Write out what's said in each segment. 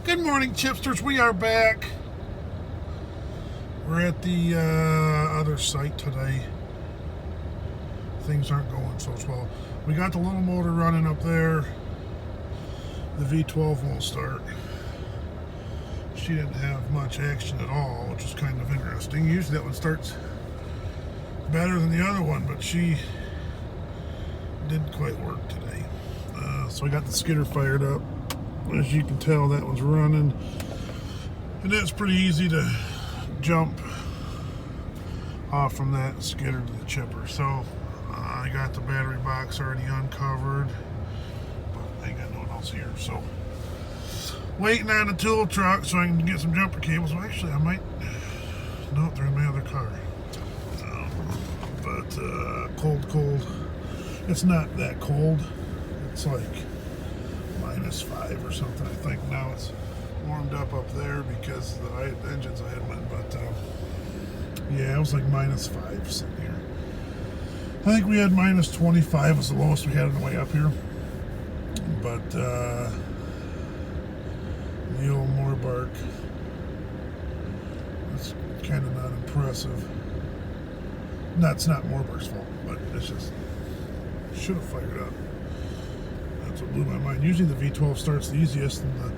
Good morning, Chipsters. We are back. We're at the other site today. Things aren't going so well. We got the little motor running up there. The V12 won't start. She didn't have much action at all, which is kind of interesting. Usually that one starts better than the other one, but she didn't quite work today. So I got the skidder fired up. As you can tell, that one's running, and it's pretty easy to jump off from that skidder to the chipper. So I got the battery box already uncovered, but I ain't got no one else here. So waiting on the tool truck so I can get some jumper cables. Well, actually, I might. No, they're in my other car. Cold. It's not that cold. It's like -5 or something. I think now it's warmed up there because the engine's idling. But yeah, it was like -5 sitting here. I think we had -25 was the lowest we had on the way up here. But the old Morbark, it's kind of not impressive. That's not Morbark's fault, but it's just should have fired up. That's what blew my mind. Usually the V12 starts the easiest, and the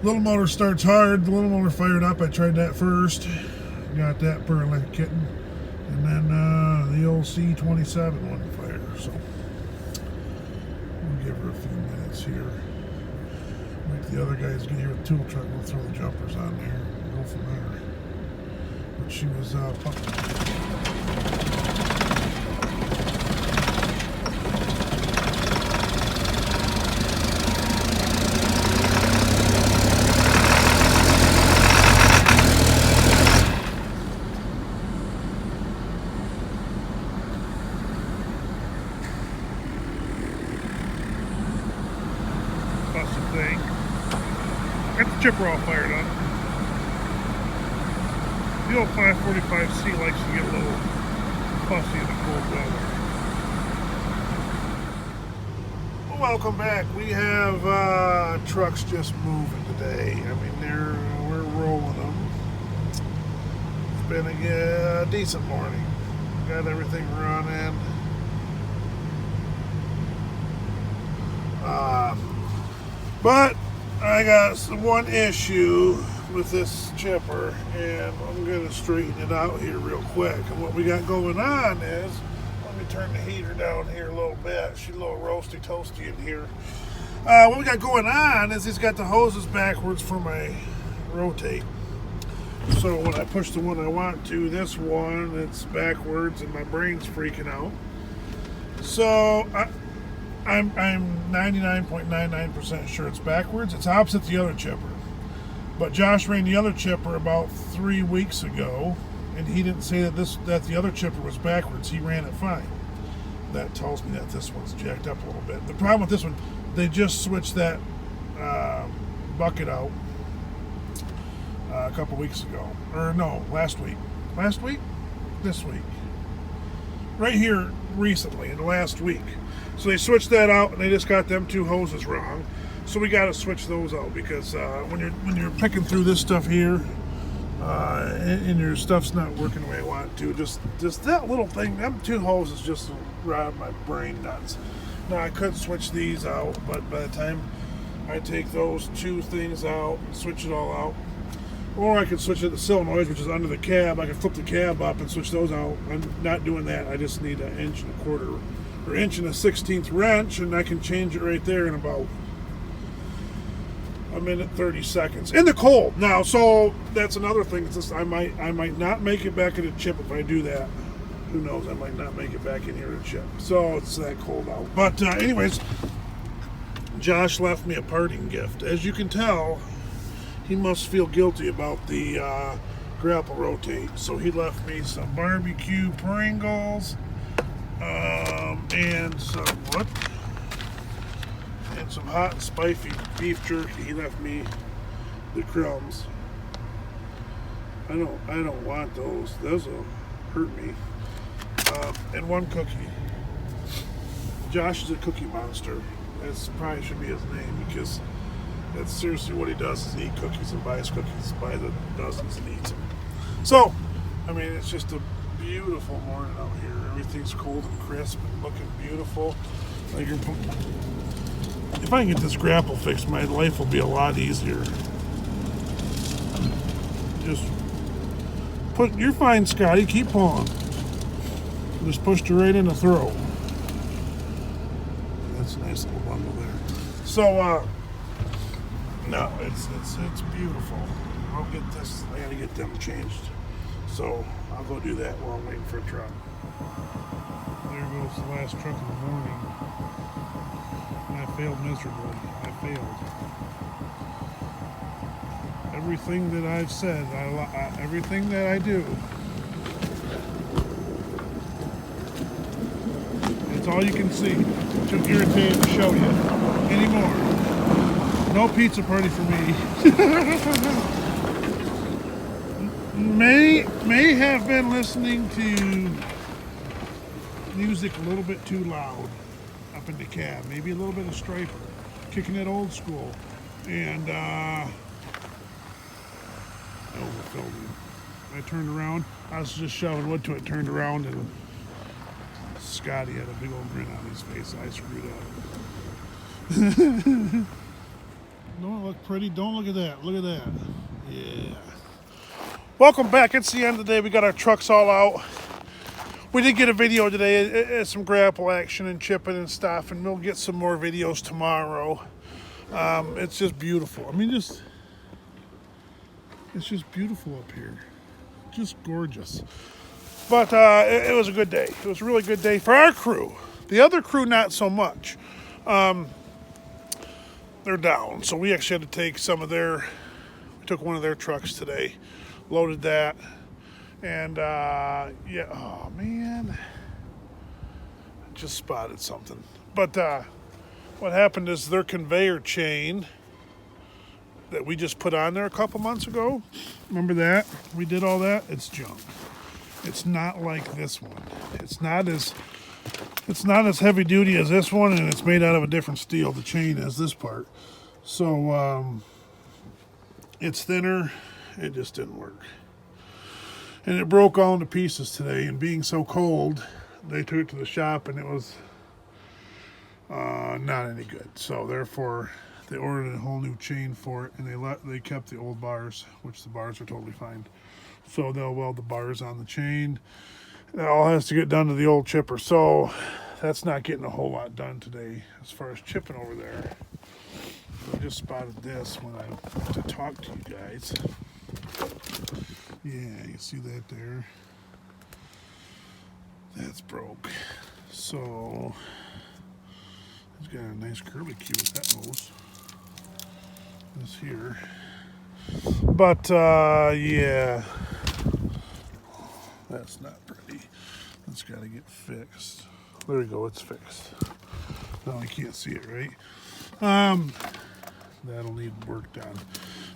little motor starts hard. The little motor fired up. I tried that first, got that purring like a kitten, and then the old C27 wouldn't fire. So we'll give her a few minutes here. Wait till the other guys get here with the tool truck. We'll throw the jumpers on there and go from there. But she was thing. Got the chipper all fired up. The old 545C likes to get a little fussy in the cold weather. Well, welcome back. We have trucks just moving today. I mean, we're rolling them. It's been a decent morning. Got everything running. But I got one issue with this chipper, and I'm going to straighten it out here real quick. And what we got going on is, let me turn the heater down here a little bit. She's a little roasty toasty in here. What we got going on is he's got the hoses backwards for my rotate. So when I push the one I want to, this one, it's backwards, and my brain's freaking out. So I'm 99.99% sure it's backwards. It's opposite the other chipper. But Josh ran the other chipper about 3 weeks ago, and he didn't say that the other chipper was backwards. He ran it fine. That tells me that this one's jacked up a little bit. The problem with this one, they just switched that bucket out a couple weeks ago. Or no, last week. Last week? This week. Right here recently, in the last week. So they switched that out, and they just got them two hoses wrong. So we got to switch those out because when you're picking through this stuff here, and your stuff's not working the way I want it to, just that little thing, them two hoses just drive my brain nuts. Now I could switch these out, but by the time I take those two things out and switch it all out, or I could switch it to solenoids, which is under the cab. I could flip the cab up and switch those out. I'm not doing that. I just need 1.25 inches or 1/16 wrench, and I can change it right there in about a minute 30 seconds in the cold. Now, so that's another thing. It's just I might not make it back in the chip if I do that. Who knows? I might not make it back in here to chip. So it's that cold out. But anyways, Josh left me a parting gift. As you can tell, he must feel guilty about the grapple rotate. So he left me some barbecue Pringles. And some hot and spicy beef jerky. He left me the crumbs. I don't want those. Those will hurt me. And one cookie. Josh is a cookie monster. That probably should be his name because That's seriously what he does, is eat cookies and buys cookies by the dozens and eats them. So, I mean, it's just a beautiful morning out here. Everything's cold and crisp and looking beautiful. Like if I can get this grapple fixed, my life will be a lot easier. Just you're fine, Scotty. Keep pulling. Just pushed her right in the throat. That's a nice little bundle there. So, no, it's beautiful. I'll get this. I gotta get them changed. So I'll go do that while I'm waiting for a truck. There goes the last truck of the morning. And I failed miserably. I failed. Everything that I've said, everything that I do, it's all you can see. Too irritated to show you anymore. No pizza party for me. May have been listening to music a little bit too loud up in the cab. Maybe a little bit of Striper, kicking it old school, and filming. I turned around. I was just shoving wood to it. Turned around and Scotty had a big old grin on his face. I screwed up. Don't it look pretty? Don't look at that. Look at that. Yeah. Welcome back. It's the end of the day. We got our trucks all out. We did get a video today. It's some grapple action and chipping and stuff, and we'll get some more videos tomorrow. It's just beautiful. I mean, it's just beautiful up here. Just gorgeous. But it was a good day. It was a really good day for our crew. The other crew, not so much. They're down. So we actually had to take we took one of their trucks today, loaded that. And yeah, oh man, I just spotted something. But what happened is their conveyor chain that we just put on there a couple months ago, remember that? We did all that? It's junk. It's not like this one. It's not as heavy duty as this one, and it's made out of a different steel, the chain, as this part. So it's thinner. It just didn't work. And it broke all into pieces today, and being so cold, they took it to the shop and it was not any good. So therefore, they ordered a whole new chain for it, and they kept the old bars, which the bars are totally fine. So they'll weld the bars on the chain. That all has to get done to the old chipper. So that's not getting a whole lot done today as far as chipping over there. I just spotted this when I went to talk to you guys. Yeah, you see that there? That's broke. So it's got a nice curlicue with that hose. This here. But yeah, that's not pretty. That's got to get fixed. There we go, it's fixed. Now I can't see it, right? That'll need work done.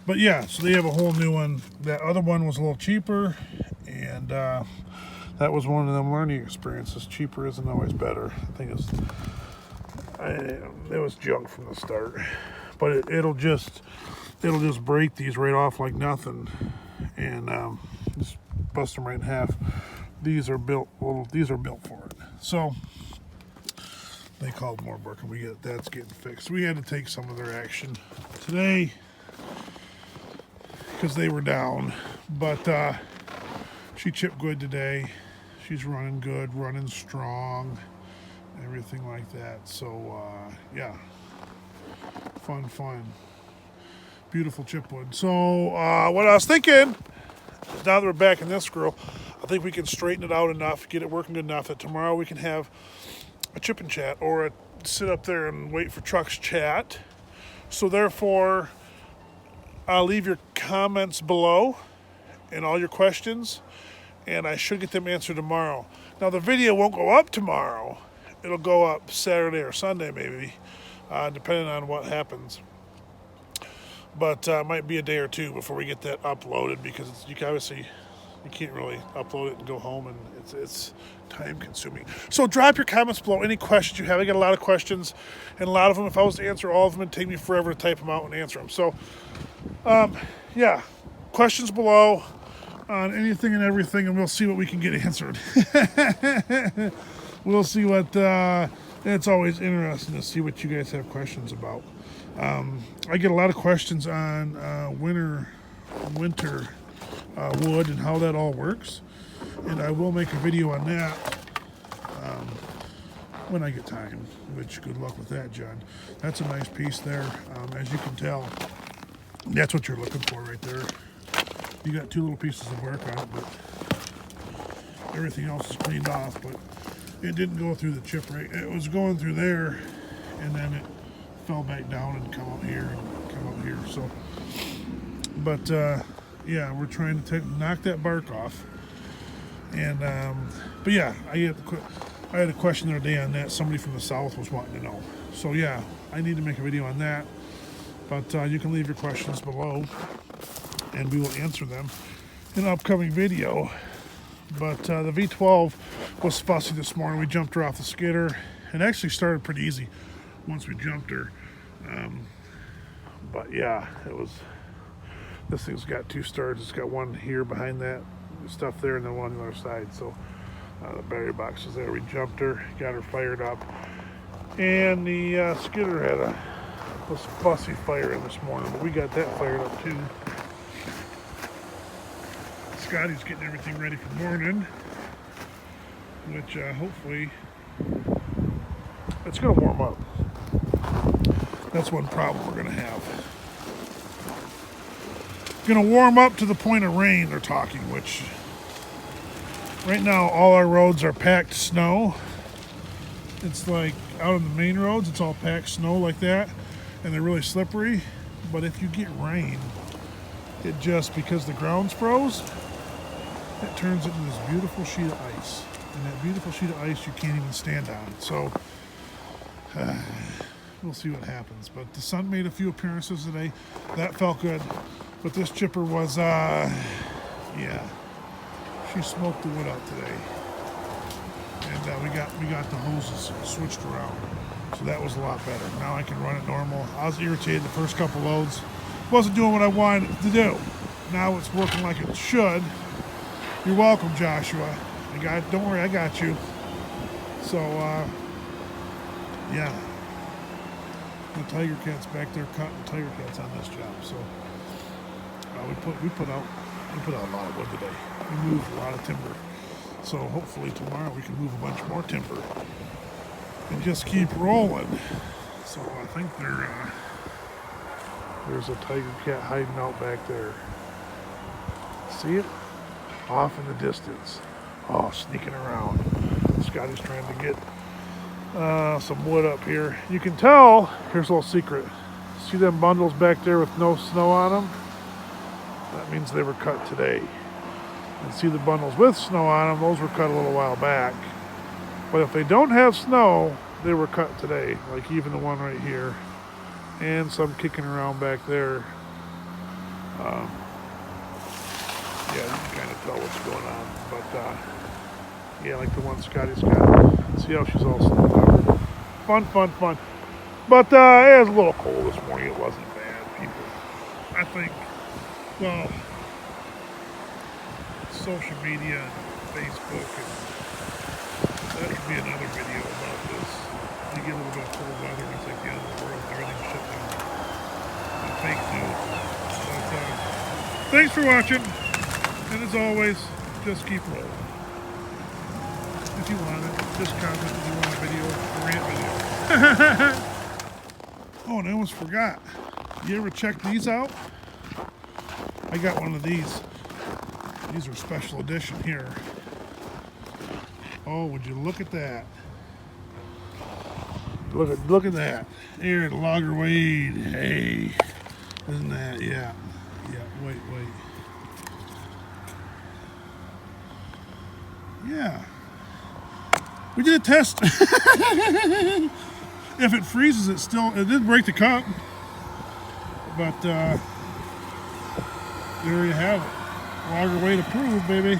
But yeah, so they have a whole new one. That other one was a little cheaper, and that was one of them learning experiences. Cheaper isn't always better. I think it was junk from the start. But it'll just break these right off like nothing, and just bust them right in half. These are built for it. So they called more work, and that's getting fixed. We had to take some of their action today because they were down, but she chipped good today. She's running good, running strong, everything like that. So yeah, fun, beautiful chipwood. So what I was thinking, now that we're back in this grill, I think we can straighten it out enough, get it working good enough that tomorrow we can have a chip and chat, or sit up there and wait for trucks chat. So therefore, I'll leave your comments below and all your questions, and I should get them answered tomorrow. Now the video won't go up tomorrow. It'll go up Saturday or Sunday maybe, depending on what happens. But it might be a day or two before we get that uploaded, because you can obviously you can't really upload it and go home, and it's time consuming. So drop your comments below, any questions you have. I got a lot of questions, and a lot of them, if I was to answer all of them, it'd take me forever to type them out and answer them. So yeah, questions below on anything and everything, and we'll see what we can get answered. We'll see what it's always interesting to see what you guys have questions about. I get a lot of questions on winter wood and how that all works, and I will make a video on that when I get time, which good luck with that, John. That's a nice piece there. As you can tell, that's what you're looking for right there. You got two little pieces of bark on it, but everything else is cleaned off, but it didn't go through the chip right. It was going through there, and then it fell back down and come out here and come out here. So, but yeah, we're trying to knock that bark off. And but yeah, I had a question the other day on that. Somebody from the south was wanting to know. So yeah, I need to make a video on that. But you can leave your questions below, and we will answer them in an upcoming video. But the V12 was fussy this morning. We jumped her off the skidder. It actually started pretty easy once we jumped her. But yeah, it was. This thing's got two starts. It's got one here behind that stuff there, and then one on the other side. So the battery box is there. We jumped her, got her fired up, and the skidder had was fussy firing this morning, but we got that fired up too. Scotty's getting everything ready for morning, which hopefully it's going to warm up. That's one problem we're going to have. Going to warm up to the point of rain, they're talking, which right now all our roads are packed snow. It's like out on the main roads, it's all packed snow like that, and they're really slippery. But if you get rain, it just, because the ground's froze, it turns into this beautiful sheet of ice. And that beautiful sheet of ice you can't even stand on. So we'll see what happens. But the sun made a few appearances today. That felt good. But this chipper was, yeah, she smoked the wood out today. And we got the hoses switched around. So that was a lot better. Now I can run it normal. I was irritated the first couple loads. Wasn't doing what I wanted it to do. Now it's working like it should. You're welcome, Joshua. Don't worry, I got you. So, yeah. The Tiger Cat's back there cutting Tiger Cats on this job. So we put out a lot of wood today. We moved a lot of timber. So hopefully tomorrow we can move a bunch more timber and just keep rolling. So I think there's a Tiger Cat hiding out back there. See it? Off in the distance. Oh, sneaking around. Scotty's trying to get some wood up here. You can tell, here's a little secret. See them bundles back there with no snow on them? That means they were cut today. And see the bundles with snow on them, those were cut a little while back. But if they don't have snow, they were cut today. Like even the one right here. And some kicking around back there. Yeah, you can kind of tell what's going on. But yeah, like the one Scotty's got. See how she's all snow covered. Fun. But it was a little cold this morning. It wasn't bad, people. I think, well, social media and Facebook, and that could be another video about this. You get a little bit of cold weather, it's like the end of the world, everything's shut down. And fake news. But thanks for watching, and as always, just keep rolling. If you want it, just comment if you want a video, a rant video. Oh, and I almost forgot. You ever check these out? I got one of these. These are special edition here. Oh, would you look at that? Look at that. Here at Logger Wade. Hey. Isn't that? Yeah. Wait. Yeah. We did a test. If it freezes, it did break the cup. But there you have it. Logger way to prove, baby.